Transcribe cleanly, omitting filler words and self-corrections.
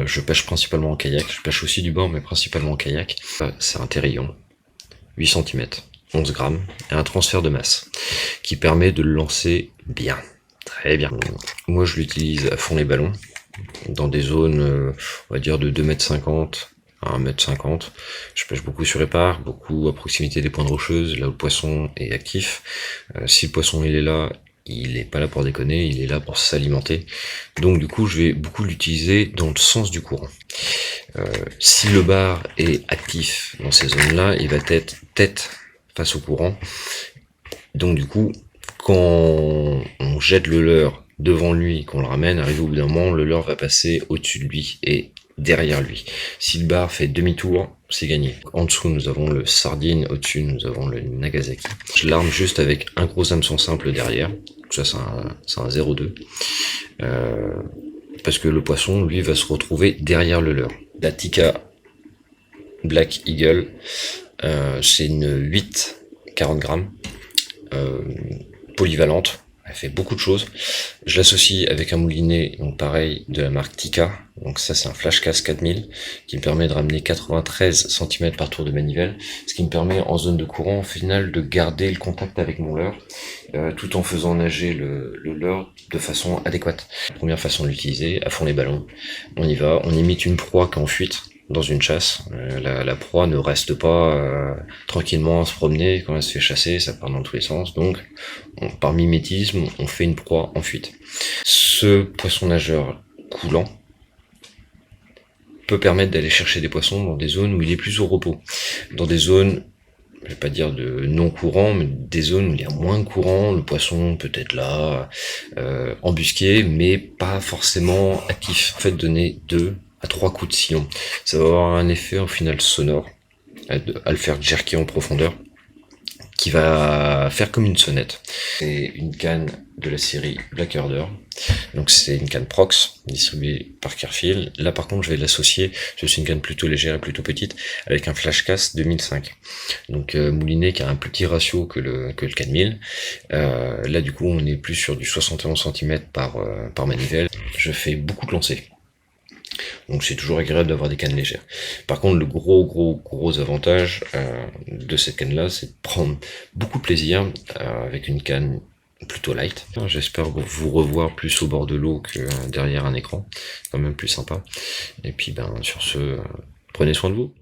Je pêche principalement en kayak, je pêche aussi du bord, mais principalement en kayak. C'est un Térillon, 8 cm, 11 grammes, et un transfert de masse, qui permet de le lancer bien, très bien. Moi je l'utilise à fond les ballons, dans des zones, on va dire de 2,50 m à 1,50 m. Je pêche beaucoup sur épars, beaucoup à proximité des pointes rocheuses, là où le poisson est actif. Si le poisson il est là, il n'est pas là pour déconner, il est là pour s'alimenter. Donc du coup, je vais beaucoup l'utiliser dans le sens du courant. Si le bar est actif dans ces zones-là, il va être tête face au courant. Donc du coup, quand on jette le leurre devant lui, qu'on le ramène, arrivé au bout d'un moment, le leurre va passer au-dessus de lui et derrière lui. Si le bar fait demi-tour, c'est gagné. En dessous, nous avons le sardine, au-dessus, nous avons le Nagasaki. Je l'arme juste avec un gros hameçon simple derrière. Ça, c'est un 0,2. Parce que le poisson, lui, va se retrouver derrière le leurre. La Tikka Black Eagle, c'est une 8, 40 grammes, polyvalente. Elle fait beaucoup de choses. Je l'associe avec un moulinet, donc pareil, de la marque Tikka. Donc ça, c'est un Flashcast 4000 qui me permet de ramener 93 cm par tour de manivelle, ce qui me permet en zone de courant, au final, de garder le contact avec mon leurre, tout en faisant nager le leurre de façon adéquate. Première façon de l'utiliser, à fond les ballons. On y va, on imite une proie qui est en fuite dans une chasse. La proie ne reste pas tranquillement à se promener. Quand elle se fait chasser, ça part dans tous les sens. Donc, par mimétisme, on fait une proie en fuite. Ce poisson nageur coulant peut permettre d'aller chercher des poissons dans des zones où il est plus au repos. Dans des zones, je vais pas dire de non courant, mais des zones où il y a moins de courant, le poisson peut être là, embusqué, mais pas forcément actif. En fait, donner 2 à 3 coups de sillon. Ça va avoir un effet au final sonore, à le faire jerker en profondeur, qui va faire comme une sonnette. C'est une canne de la série Black Herder. Donc c'est une canne Prox, distribuée par Kearfield. Là par contre je vais l'associer, c'est une canne plutôt légère, plutôt petite, avec un Flashcast 2005. Donc moulinet qui a un plus petit ratio que le 4000. Là du coup on est plus sur du 71 cm par manivelle. Je fais beaucoup de lancers. Donc c'est toujours agréable d'avoir des cannes légères. Par contre, le gros avantage de cette canne-là, c'est de prendre beaucoup de plaisir avec une canne plutôt light. J'espère vous revoir plus au bord de l'eau que derrière un écran, quand même plus sympa. Et puis sur ce, prenez soin de vous.